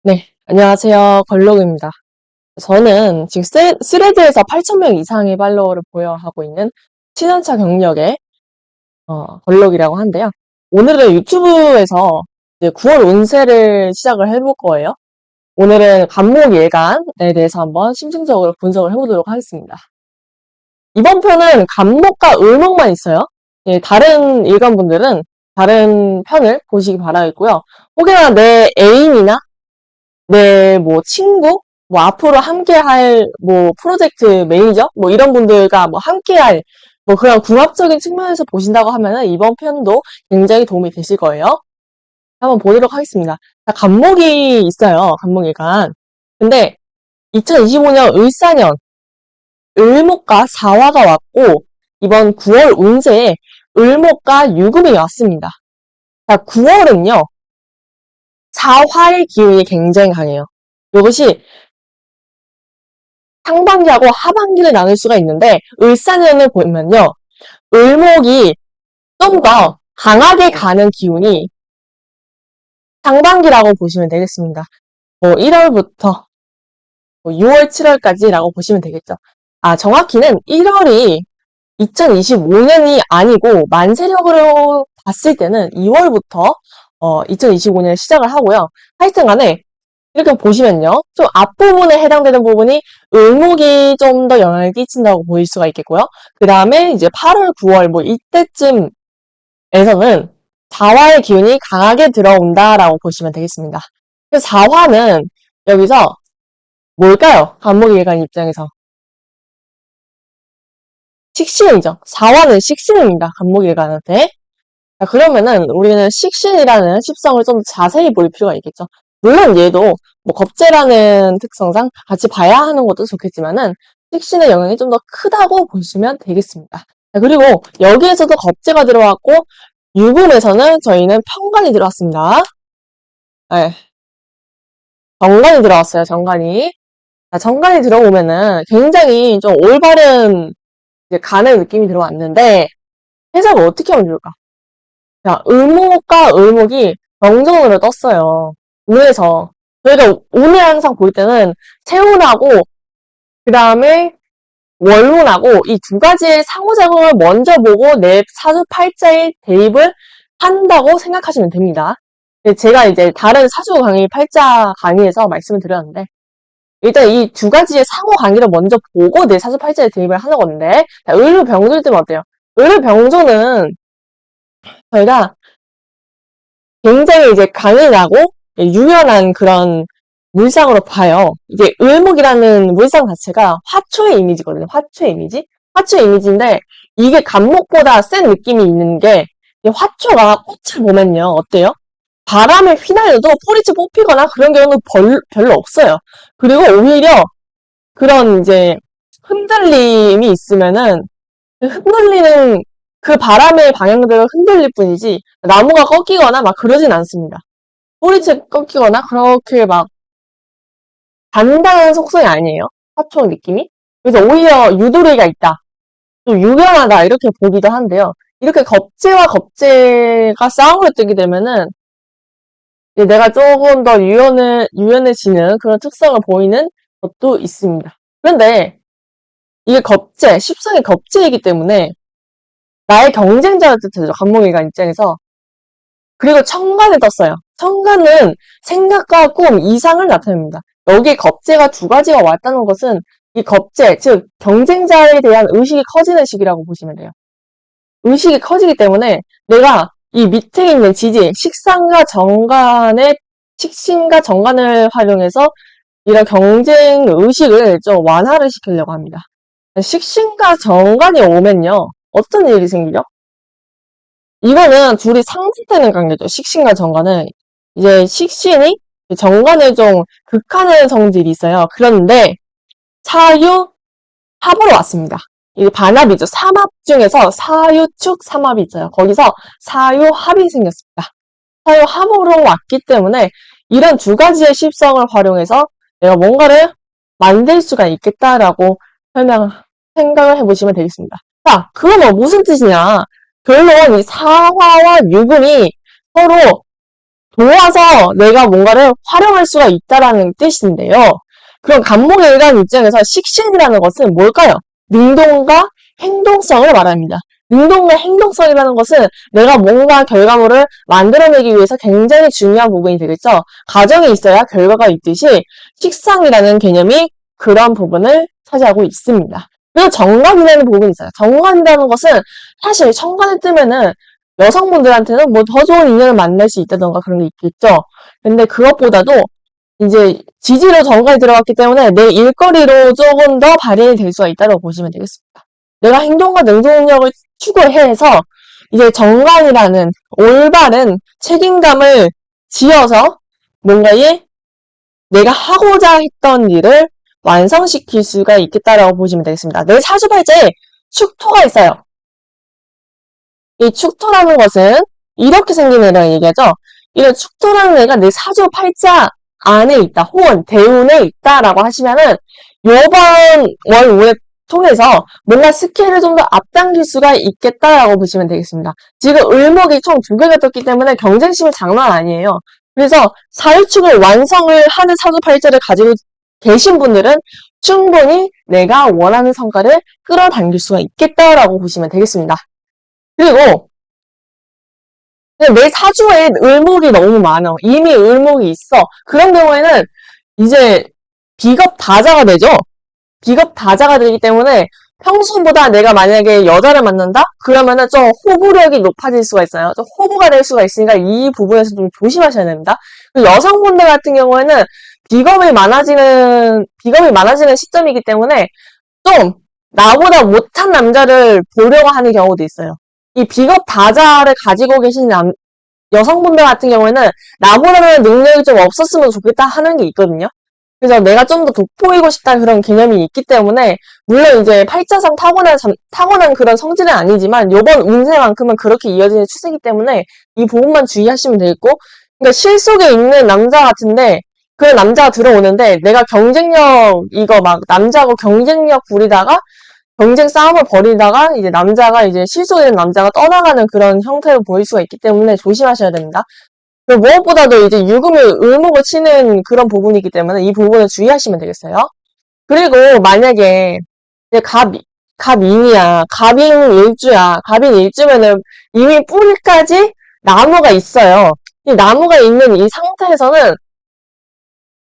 네, 안녕하세요. 걸록입니다. 저는 지금 스레드에서 8,000명 이상의 팔로워를 보유하고 있는 7년차 경력의 걸록이라고 하는데요. 오늘은 유튜브에서 이제 9월 운세를 시작을 해볼 거예요. 오늘은 간목 예간에 대해서 한번 심층적으로 분석을 해보도록 하겠습니다. 이번 편은 간목과 을목만 있어요. 예, 다른 일간분들은 다른 편을 보시기 바라겠고요. 혹여나 내 애인이나 내 뭐 친구, 뭐 앞으로 함께할 뭐 프로젝트 매니저, 뭐 이런 분들과 뭐 함께할 뭐 그런 궁합적인 측면에서 보신다고 하면은 이번 편도 굉장히 도움이 되실 거예요. 한번 보도록 하겠습니다. 자, 간목이 있어요. 간목일간. 근데 2025년 을사년 을목과 사화가 왔고 이번 9월 운세에 을목과 유금이 왔습니다. 자, 9월은요. 사화의 기운이 굉장히 강해요. 이것이 상반기하고 하반기를 나눌 수가 있는데 을사년을 보면요. 을목이 좀 더 강하게 가는 기운이 상반기라고 보시면 되겠습니다. 뭐 1월부터 뭐 6월, 7월까지라고 보시면 되겠죠. 아, 정확히는 1월이 2025년이 아니고 만세력으로 봤을 때는 2월부터 2025년을 시작을 하고요. 하여튼 간에 이렇게 보시면요. 좀 앞부분에 해당되는 부분이 을목이 좀 더 영향을 끼친다고 보일 수가 있겠고요. 그 다음에 이제 8월, 9월 뭐 이때쯤에서는 사화의 기운이 강하게 들어온다라고 보시면 되겠습니다. 그래서 사화는 여기서 뭘까요? 간목일간 입장에서. 식신이죠. 사화는 식신입니다. 간목일간한테. 자, 그러면은 우리는 식신이라는 십성을 좀 자세히 볼 필요가 있겠죠. 물론 얘도 뭐 겁재라는 특성상 같이 봐야 하는 것도 좋겠지만은 식신의 영향이 좀 더 크다고 보시면 되겠습니다. 자, 그리고 여기에서도 겁재가 들어왔고 유금에서는 저희는 편관이 들어왔습니다. 네, 정관이 들어왔어요. 정관이. 자, 정관이 들어오면은 굉장히 좀 올바른 이제 간의 느낌이 들어왔는데 해석을 어떻게 하면 좋을까? 자, 을목과 을목이 병정으로 떴어요. 운에서. 저희가 운에 항상 볼 때는 세운하고, 그 다음에 월운하고 이 두 가지의 상호작용을 먼저 보고 내 사주팔자에 대입을 한다고 생각하시면 됩니다. 제가 이제 다른 사주 강의 팔자 강의에서 말씀을 드렸는데, 일단 이 두 가지의 상호 관계를 먼저 보고 내 사주팔자에 대입을 하는 건데, 을로 병조일 때는 어때요? 을로 병조는 저희가 굉장히 이제 강인하고 유연한 그런 물상으로 봐요. 이게 을목이라는 물상 자체가 화초의 이미지거든요. 화초의 이미지? 화초의 이미지인데 이게 간목보다 센 느낌이 있는 게 이 화초가 꽃을 보면요. 어때요? 바람에 휘날려도 뿌리째 뽑히거나 그런 경우는 별로 없어요. 그리고 오히려 그런 이제 흔들림이 있으면은 그 흔들리는 그 바람의 방향대로 흔들릴 뿐이지 나무가 꺾이거나 막 그러진 않습니다. 뿌리채 꺾이거나 그렇게 막 단단한 속성이 아니에요. 화초 느낌이. 그래서 오히려 유도리가 있다. 또 유연하다 이렇게 보기도 한데요. 이렇게 겁재와 겁재가 쌍으로 뜨게 되면은 이제 내가 조금 더 유연해지는 그런 특성을 보이는 것도 있습니다. 그런데 이게 겁재, 십성이 겁재이기 때문에 나의 경쟁자를 뜻하죠. 간목일간 입장에서. 그리고 천간을 떴어요. 천간은 생각과 꿈, 이상을 나타냅니다. 여기에 겁재가 두 가지가 왔다는 것은 이 겁재, 즉 경쟁자에 대한 의식이 커지는 시기라고 보시면 돼요. 의식이 커지기 때문에 내가 이 밑에 있는 지지, 식신과 정관을 활용해서 이런 경쟁 의식을 좀 완화를 시키려고 합니다. 식신과 정관이 오면요. 어떤 일이 생기죠? 이거는 둘이 상쇄되는 관계죠. 식신과 정관은. 이제 식신이 정관을 좀 극하는 성질이 있어요. 그런데 사유, 합으로 왔습니다. 이게 반합이죠. 삼합 중에서 사유축 삼합이 있어요. 거기서 사유합이 생겼습니다. 사유합으로 왔기 때문에 이런 두 가지의 십성을 활용해서 내가 뭔가를 만들 수가 있겠다라고 생각을 해보시면 되겠습니다. 자, 그러면 무슨 뜻이냐? 결론 이 사화와 유금이 서로 도와서 내가 뭔가를 활용할 수가 있다라는 뜻인데요. 그럼 간목의 일간 입장에서 식신이라는 것은 뭘까요? 능동과 행동성을 말합니다. 능동과 행동성이라는 것은 내가 뭔가 결과물을 만들어내기 위해서 굉장히 중요한 부분이 되겠죠. 과정이 있어야 결과가 있듯이 식상이라는 개념이 그런 부분을 차지하고 있습니다. 그리고 정관이라는 부분이 있어요. 정관이라는 것은 사실 정관을 뜨면은 여성분들한테는 뭐 더 좋은 인연을 만날 수 있다던가 그런 게 있겠죠. 근데 그것보다도 이제 지지로 정관이 들어갔기 때문에 내 일거리로 조금 더 발현이 될 수가 있다고 보시면 되겠습니다. 내가 행동과 능동력을 추구해서 이제 정관이라는 올바른 책임감을 지어서 뭔가에 내가 하고자 했던 일을 완성시킬 수가 있겠다라고 보시면 되겠습니다. 내 사주팔자에 축토가 있어요. 이 축토라는 것은 이렇게 생긴 애라는 얘기하죠. 이런 축토라는 애가 내 사주팔자 안에 있다, 혹은 대운에 있다라고 하시면은 요번 월 운을 통해서 뭔가 스케일을 좀 더 앞당길 수가 있겠다라고 보시면 되겠습니다. 지금 을목이 총 2개가 떴기 때문에 경쟁심이 장난 아니에요. 그래서 사유축을 완성을 하는 사주팔자를 가지고 계신 분들은 충분히 내가 원하는 성과를 끌어당길 수가 있겠다라고 보시면 되겠습니다. 그리고 내 사주에 을목이 너무 많아. 이미 을목이 있어. 그런 경우에는 이제 비겁다자가 되죠. 비겁다자가 되기 때문에 평소보다 내가 만약에 여자를 만난다? 그러면은 좀 호구력이 높아질 수가 있어요. 좀 호구가 될 수가 있으니까 이 부분에서 좀 조심하셔야 됩니다. 여성분들 같은 경우에는 비겁이 많아지는 시점이기 때문에 좀 나보다 못한 남자를 보려고 하는 경우도 있어요. 이 비겁다자를 가지고 계신 여성분들 같은 경우에는 나보다는 능력이 좀 없었으면 좋겠다 하는 게 있거든요. 그래서 내가 좀 더 돋보이고 싶다 그런 개념이 있기 때문에 물론 이제 팔자상 타고난 그런 성질은 아니지만 요번 운세만큼은 그렇게 이어지는 추세이기 때문에 이 부분만 주의하시면 되겠고, 그러니까 실속에 있는 남자 같은데 그 남자가 들어오는데 내가 이거 막 남자하고 경쟁력 부리다가 경쟁 싸움을 벌이다가 이제 남자가 이제 실속에 있는 남자가 떠나가는 그런 형태로 보일 수가 있기 때문에 조심하셔야 됩니다. 그리고 무엇보다도 이제 유금이 을목을 치는 그런 부분이기 때문에 이 부분을 주의하시면 되겠어요. 그리고 만약에 이제 갑인이야. 갑인 일주면은 이미 뿌리까지 나무가 있어요. 이 나무가 있는 이 상태에서는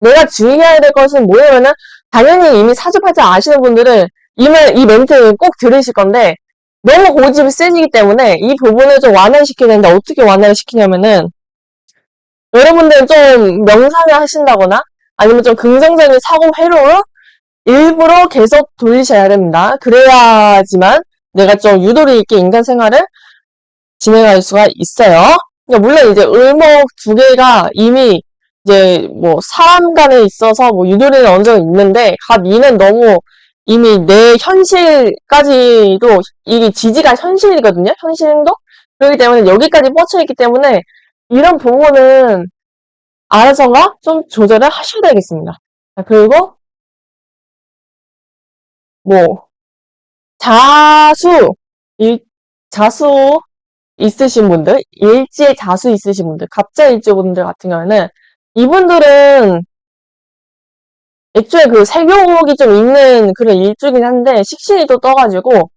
내가 주의해야 될 것은 뭐냐면은 당연히 이미 사주팔자 아시는 분들은 이 멘트 꼭 들으실 건데 너무 고집이 세지기 때문에 이 부분을 좀 완화시켜야 되는데 어떻게 완화를 시키냐면은 여러분들은 좀 명상을 하신다거나 아니면 좀 긍정적인 사고 회로로 일부러 계속 돌리셔야 됩니다. 그래야지만 내가 좀 유도리 있게 인간 생활을 진행할 수가 있어요. 그러니까 물론 이제 을목 2개가 이미 이제 뭐 사람 간에 있어서 뭐 유도리는 어느 정도 있는데 갑이는 너무 이미 내 현실까지도 이게 지지가 현실이거든요. 현실 행동? 그렇기 때문에 여기까지 뻗쳐있기 때문에 이런 부분은 알아서가 좀 조절을 하셔야 되겠습니다. 그리고 뭐 자수 일, 자수 있으신 분들, 일지에 자수 있으신 분들, 갑자 일주분들 같은 경우에는 이분들은 애초에 그 색욕이 좀 있는 그런 일주긴 한데 식신이 또 떠가지고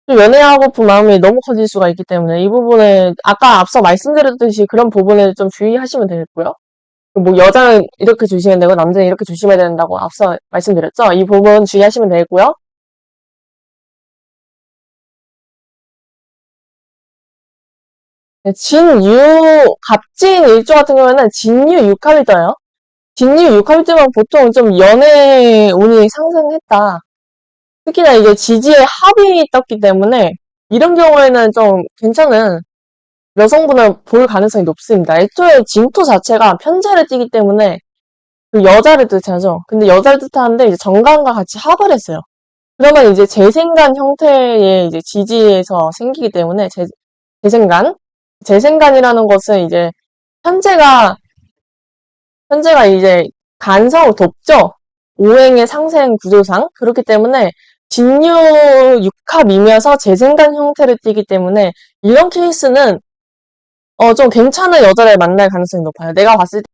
좀 연애하고픈 마음이 너무 커질 수가 있기 때문에 이 부분에 아까 앞서 말씀드렸듯이 그런 부분에 좀 주의하시면 되겠고요. 뭐 여자는 이렇게 조심해야 되고 남자는 이렇게 조심해야 된다고 앞서 말씀드렸죠. 이 부분 주의하시면 되고요. 갑진 일주 같은 경우에는 진유 육합이 떠요. 진유 육합이 뜨면 보통 좀 연애 운이 상승했다. 특히나 이게 지지에 합이 떴기 때문에 이런 경우에는 좀 괜찮은 여성분을 볼 가능성이 높습니다. 애초에 진토 자체가 편제를 띠기 때문에 그 여자를 뜻하죠. 근데 여자를 뜻하는데 이제 정관과 같이 합을 했어요. 그러면 이제 재생간 형태의 이제 지지에서 생기기 때문에 재생간? 재생간이라는 것은 이제 현재가 이제 간성을 돕죠. 오행의 상생 구조상. 그렇기 때문에 진유 육합이면서 재생간 형태를 띠기 때문에 이런 케이스는 좀 괜찮은 여자를 만날 가능성이 높아요. 내가 봤을